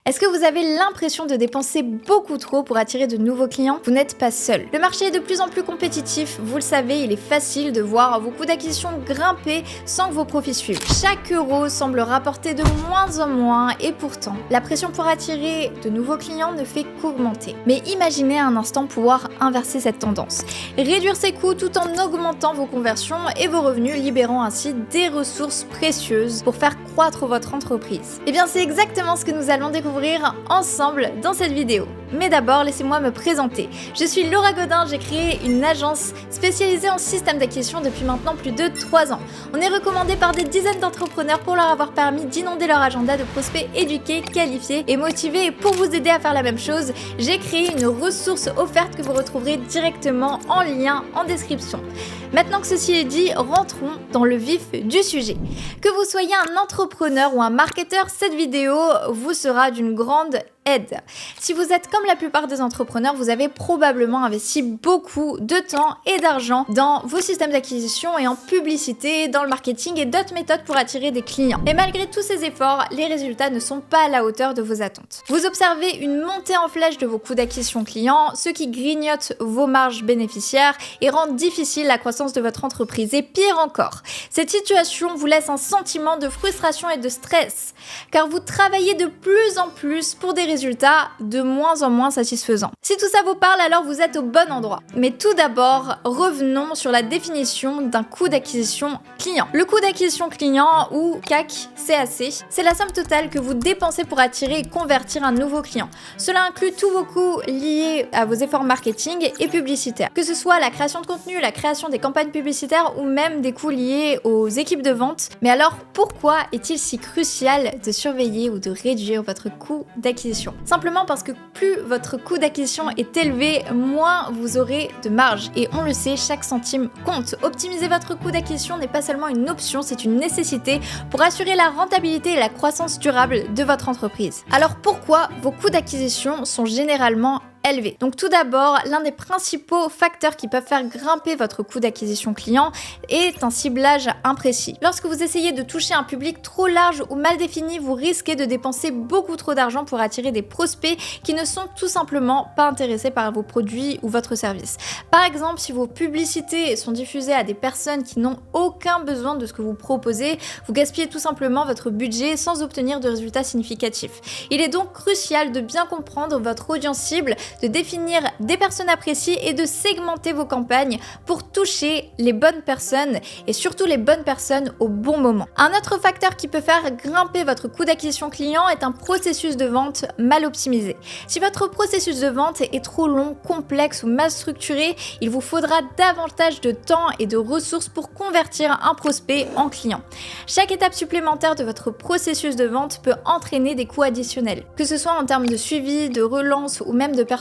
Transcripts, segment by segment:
Est-ce que vous avez l'impression de dépenser beaucoup trop pour attirer de nouveaux clients? Vous n'êtes pas seul. Le marché est de plus en plus compétitif, vous le savez, il est facile de voir vos coûts d'acquisition grimper sans que vos profits suivent. Chaque euro semble rapporter de moins en moins et pourtant, la pression pour attirer de nouveaux clients ne fait qu'augmenter. Mais imaginez un instant pouvoir inverser cette tendance. Réduire ses coûts tout en augmentant vos conversions et vos revenus, libérant ainsi des ressources précieuses pour faire croître votre entreprise. Et bien c'est exactement ce que nous allons découvrir ensemble dans cette vidéo. Mais d'abord, laissez-moi me présenter. Je suis Laura Godin, j'ai créé une agence spécialisée en système d'acquisition depuis maintenant plus de 3 ans. On est recommandé par des dizaines d'entrepreneurs pour leur avoir permis d'inonder leur agenda de prospects éduqués, qualifiés et motivés. Et pour vous aider à faire la même chose, j'ai créé une ressource offerte que vous retrouverez directement en lien en description. Maintenant que ceci est dit, rentrons dans le vif du sujet. Que vous soyez un entrepreneur ou un marketeur, cette vidéo vous sera d'une grande aide. Si vous êtes comme la plupart des entrepreneurs, vous avez probablement investi beaucoup de temps et d'argent dans vos systèmes d'acquisition et en publicité, dans le marketing et d'autres méthodes pour attirer des clients. Et malgré tous ces efforts, les résultats ne sont pas à la hauteur de vos attentes. Vous observez une montée en flèche de vos coûts d'acquisition clients, ce qui grignote vos marges bénéficiaires et rend difficile la croissance de votre entreprise. Et pire encore, cette situation vous laisse un sentiment de frustration et de stress, car vous travaillez de plus en plus pour des résultats de moins en moins satisfaisants. Si tout ça vous parle, alors vous êtes au bon endroit. Mais tout d'abord, revenons sur la définition d'un coût d'acquisition client. Le coût d'acquisition client, ou CAC, c'est la somme totale que vous dépensez pour attirer et convertir un nouveau client. Cela inclut tous vos coûts liés à vos efforts marketing et publicitaires, que ce soit la création de contenu, la création des campagnes publicitaires ou même des coûts liés aux équipes de vente. Mais alors, pourquoi est-il si crucial de surveiller ou de réduire votre coût d'acquisition? Simplement parce que plus votre coût d'acquisition est élevé, moins vous aurez de marge. Et on le sait, chaque centime compte. Optimiser votre coût d'acquisition n'est pas seulement une option, c'est une nécessité pour assurer la rentabilité et la croissance durable de votre entreprise. Alors pourquoi vos coûts d'acquisition sont généralement élevés? Donc tout d'abord, l'un des principaux facteurs qui peuvent faire grimper votre coût d'acquisition client est un ciblage imprécis. Lorsque vous essayez de toucher un public trop large ou mal défini, vous risquez de dépenser beaucoup trop d'argent pour attirer des prospects qui ne sont tout simplement pas intéressés par vos produits ou votre service. Par exemple, si vos publicités sont diffusées à des personnes qui n'ont aucun besoin de ce que vous proposez, vous gaspillez tout simplement votre budget sans obtenir de résultats significatifs. Il est donc crucial de bien comprendre votre audience cible, de définir des personnes appréciées et de segmenter vos campagnes pour toucher les bonnes personnes et surtout les bonnes personnes au bon moment. Un autre facteur qui peut faire grimper votre coût d'acquisition client est un processus de vente mal optimisé. Si votre processus de vente est trop long, complexe ou mal structuré, il vous faudra davantage de temps et de ressources pour convertir un prospect en client. Chaque étape supplémentaire de votre processus de vente peut entraîner des coûts additionnels, que ce soit en termes de suivi, de relance ou même de persuasion.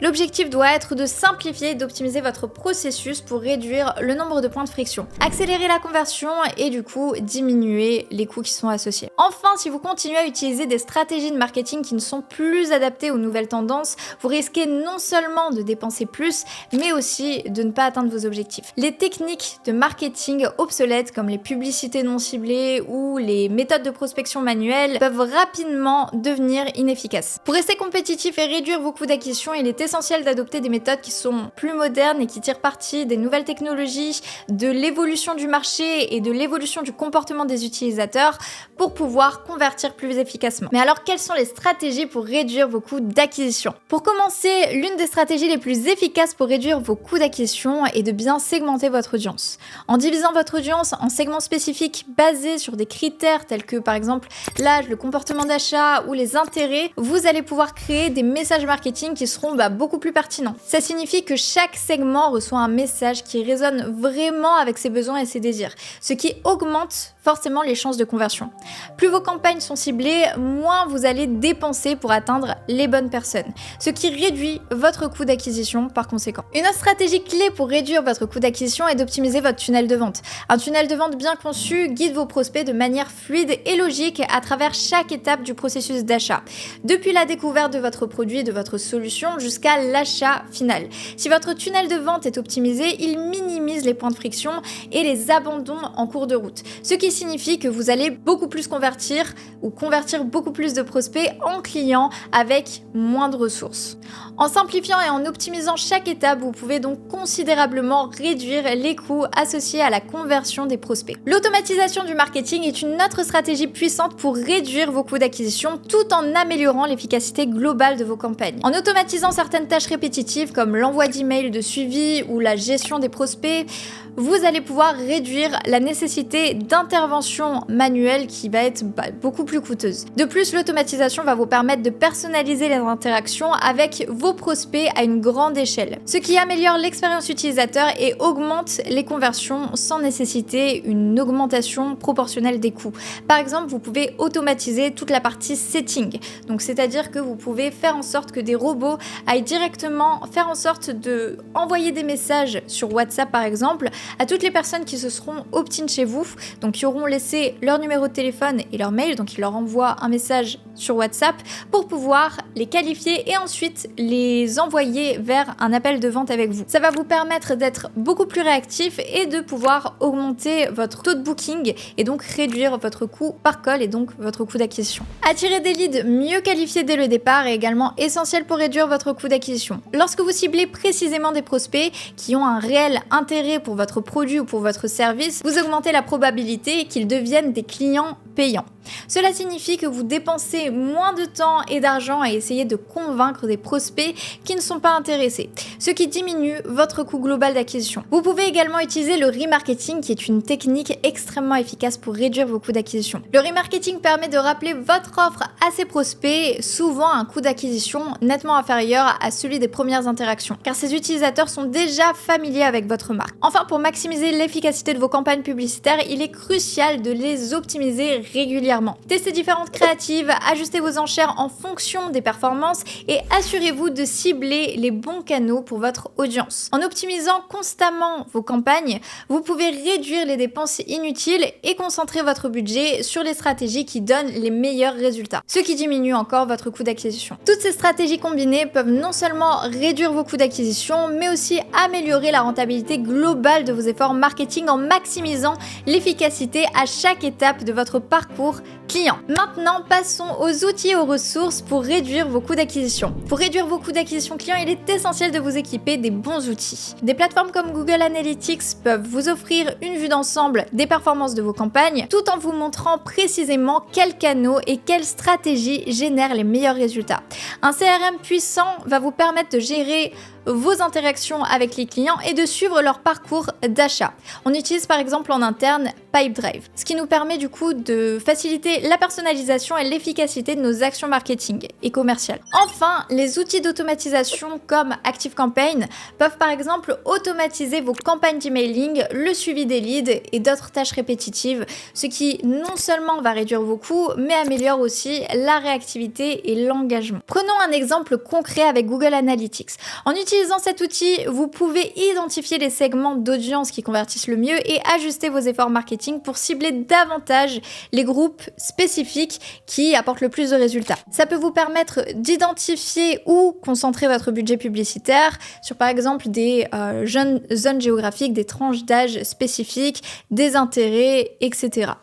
L'objectif doit être de simplifier et d'optimiser votre processus pour réduire le nombre de points de friction, accélérer la conversion et du coup diminuer les coûts qui sont associés. Enfin, si vous continuez à utiliser des stratégies de marketing qui ne sont plus adaptées aux nouvelles tendances, vous risquez non seulement de dépenser plus, mais aussi de ne pas atteindre vos objectifs. Les techniques de marketing obsolètes comme les publicités non ciblées ou les méthodes de prospection manuelle peuvent rapidement devenir inefficaces. Pour rester compétitif et réduire vos coûts d'acquisition, il est essentiel d'adopter des méthodes qui sont plus modernes et qui tirent parti des nouvelles technologies, de l'évolution du marché et de l'évolution du comportement des utilisateurs pour pouvoir convertir plus efficacement. Mais alors, quelles sont les stratégies pour réduire vos coûts d'acquisition? Pour commencer, l'une des stratégies les plus efficaces pour réduire vos coûts d'acquisition est de bien segmenter votre audience. En divisant votre audience en segments spécifiques basés sur des critères tels que par exemple l'âge, le comportement d'achat ou les intérêts, vous allez pouvoir créer des messages marketing qui seront beaucoup plus pertinents. Ça signifie que chaque segment reçoit un message qui résonne vraiment avec ses besoins et ses désirs, ce qui augmente forcément les chances de conversion. Plus vos campagnes sont ciblées, moins vous allez dépenser pour atteindre les bonnes personnes, ce qui réduit votre coût d'acquisition par conséquent. Une autre stratégie clé pour réduire votre coût d'acquisition est d'optimiser votre tunnel de vente. Un tunnel de vente bien conçu guide vos prospects de manière fluide et logique à travers chaque étape du processus d'achat. Depuis la découverte de votre produit et de votre solution conversion jusqu'à l'achat final. Si votre tunnel de vente est optimisé, il minimise les points de friction et les abandons en cours de route, ce qui signifie que vous allez beaucoup plus convertir beaucoup plus de prospects en clients avec moins de ressources. En simplifiant et en optimisant chaque étape, vous pouvez donc considérablement réduire les coûts associés à la conversion des prospects. L'automatisation du marketing est une autre stratégie puissante pour réduire vos coûts d'acquisition tout en améliorant l'efficacité globale de vos campagnes. En automatisant certaines tâches répétitives comme l'envoi d'emails de suivi ou la gestion des prospects, vous allez pouvoir réduire la nécessité d'intervention manuelle qui va être beaucoup plus coûteuse. De plus, l'automatisation va vous permettre de personnaliser les interactions avec vos prospects à une grande échelle, ce qui améliore l'expérience utilisateur et augmente les conversions sans nécessiter une augmentation proportionnelle des coûts. Par exemple, vous pouvez automatiser toute la partie setting, donc c'est-à-dire que vous pouvez faire en sorte que des robots aillent directement faire en sorte de envoyer des messages sur WhatsApp par exemple à toutes les personnes qui se seront opt-in chez vous, donc qui auront laissé leur numéro de téléphone et leur mail, donc ils leur envoient un message sur WhatsApp pour pouvoir les qualifier et ensuite les envoyer vers un appel de vente avec vous. Ça va vous permettre d'être beaucoup plus réactif et de pouvoir augmenter votre taux de booking et donc réduire votre coût par call et donc votre coût d'acquisition. Attirer des leads mieux qualifiés dès le départ est également essentiel pour réduire votre coût d'acquisition. Lorsque vous ciblez précisément des prospects qui ont un réel intérêt pour votre produit ou pour votre service, vous augmentez la probabilité qu'ils deviennent des clients payants. Cela signifie que vous dépensez moins de temps et d'argent à essayer de convaincre des prospects qui ne sont pas intéressés, ce qui diminue votre coût global d'acquisition. Vous pouvez également utiliser le remarketing qui est une technique extrêmement efficace pour réduire vos coûts d'acquisition. Le remarketing permet de rappeler votre offre à ses prospects, souvent à un coût d'acquisition nettement inférieur à celui des premières interactions, car ces utilisateurs sont déjà familiers avec votre marque. Enfin, pour maximiser l'efficacité de vos campagnes publicitaires, il est crucial de les optimiser régulièrement. Testez différentes créatives, ajustez vos enchères en fonction des performances et assurez-vous de cibler les bons canaux pour votre audience. En optimisant constamment vos campagnes, vous pouvez réduire les dépenses inutiles et concentrer votre budget sur les stratégies qui donnent les meilleurs résultats, ce qui diminue encore votre coût d'acquisition. Toutes ces stratégies combinées peuvent non seulement réduire vos coûts d'acquisition, mais aussi améliorer la rentabilité globale de vos efforts marketing en maximisant l'efficacité à chaque étape de votre parcours client. Maintenant, passons aux outils et aux ressources pour réduire vos coûts d'acquisition. Pour réduire vos coûts d'acquisition client, il est essentiel de vous équiper des bons outils. Des plateformes comme Google Analytics peuvent vous offrir une vue d'ensemble des performances de vos campagnes, tout en vous montrant précisément quels canaux et quelles stratégies génèrent les meilleurs résultats. Un CRM puissant va vous permettre de gérer vos interactions avec les clients et de suivre leur parcours d'achat. On utilise par exemple en interne Pipedrive, ce qui nous permet du coup de faciliter la personnalisation et l'efficacité de nos actions marketing et commerciales. Enfin, les outils d'automatisation comme ActiveCampaign peuvent par exemple automatiser vos campagnes d'emailing, le suivi des leads et d'autres tâches répétitives, ce qui non seulement va réduire vos coûts, mais améliore aussi la réactivité et l'engagement. Prenons un exemple concret avec Google Analytics. En utilisant cet outil, vous pouvez identifier les segments d'audience qui convertissent le mieux et ajuster vos efforts marketing pour cibler davantage les groupes spécifiques qui apportent le plus de résultats. Ça peut vous permettre d'identifier où concentrer votre budget publicitaire sur par exemple des zones géographiques, des tranches d'âge spécifiques, des intérêts, etc.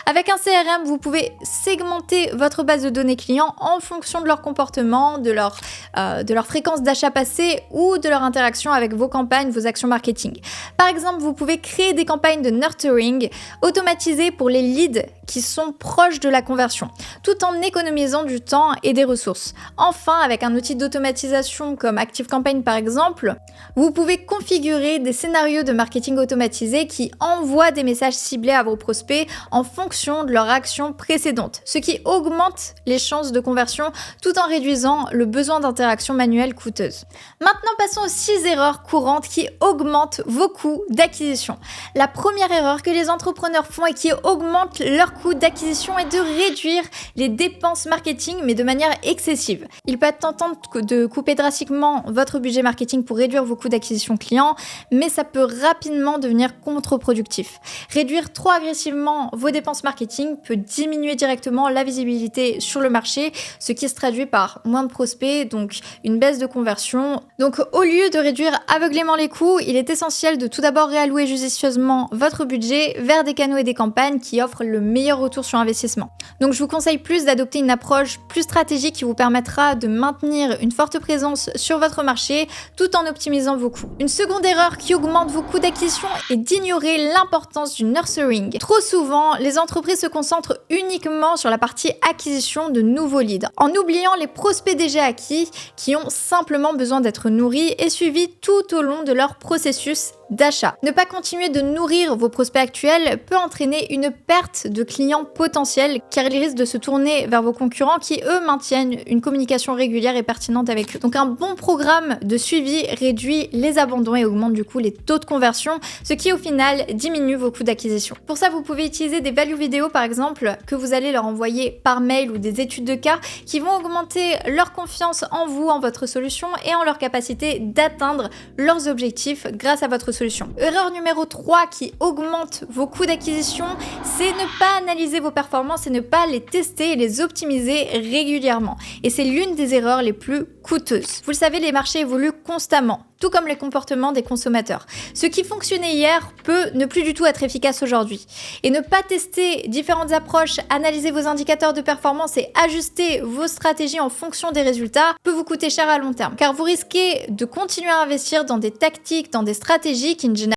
Avec un CRM, vous pouvez segmenter votre base de données clients en fonction de leur comportement, de leur fréquence d'achat passée ou de leur interaction avec vos campagnes, vos actions marketing. Par exemple, vous pouvez créer des campagnes de nurturing automatisées pour les leads qui sont proches de la conversion, tout en économisant du temps et des ressources. Enfin, avec un outil d'automatisation comme ActiveCampaign par exemple, vous pouvez configurer des scénarios de marketing automatisés qui envoient des messages ciblés à vos prospects en fonction de leur action précédente, ce qui augmente les chances de conversion tout en réduisant le besoin d'interaction manuelle coûteuse. Maintenant, passons aux 6 erreurs courantes qui augmentent vos coûts d'acquisition. La première erreur que les entrepreneurs font et qui augmente leur coût d'acquisition est de réduire les dépenses marketing, mais de manière excessive. Il peut être tentant de couper drastiquement votre budget marketing pour réduire vos coûts d'acquisition clients, mais ça peut rapidement devenir contre-productif. Réduire trop agressivement vos dépenses marketing peut diminuer directement la visibilité sur le marché, ce qui se traduit par moins de prospects, donc une baisse de conversion. Donc au lieu de réduire aveuglément les coûts, il est essentiel de tout d'abord réallouer judicieusement votre budget vers des canaux et des campagnes qui offrent le meilleur retour sur investissement. Donc je vous conseille plus d'adopter une approche plus stratégique qui vous permettra de maintenir une forte présence sur votre marché tout en optimisant vos coûts. Une seconde erreur qui augmente vos coûts d'acquisition est d'ignorer l'importance du nurturing. Trop souvent, les entreprises se concentrent uniquement sur la partie acquisition de nouveaux leads, en oubliant les prospects déjà acquis qui ont simplement besoin d'être nourris et suivis tout au long de leur processus d'achat. Ne pas continuer de nourrir vos prospects actuels peut entraîner une perte de clients potentiels car ils risquent de se tourner vers vos concurrents qui, eux, maintiennent une communication régulière et pertinente avec eux. Donc un bon programme de suivi réduit les abandons et augmente du coup les taux de conversion, ce qui au final diminue vos coûts d'acquisition. Pour ça, vous pouvez utiliser des value vidéos par exemple que vous allez leur envoyer par mail ou des études de cas qui vont augmenter leur confiance en vous, en votre solution et en leur capacité d'atteindre leurs objectifs grâce à votre solution. Erreur numéro 3 qui augmente vos coûts d'acquisition, c'est ne pas analyser vos performances et ne pas les tester et les optimiser régulièrement. Et c'est l'une des erreurs les plus coûteuses. Vous le savez, les marchés évoluent constamment, tout comme les comportements des consommateurs. Ce qui fonctionnait hier peut ne plus du tout être efficace aujourd'hui. Et ne pas tester différentes approches, analyser vos indicateurs de performance et ajuster vos stratégies en fonction des résultats peut vous coûter cher à long terme. Car vous risquez de continuer à investir dans des tactiques, dans des stratégies qui ne génèrent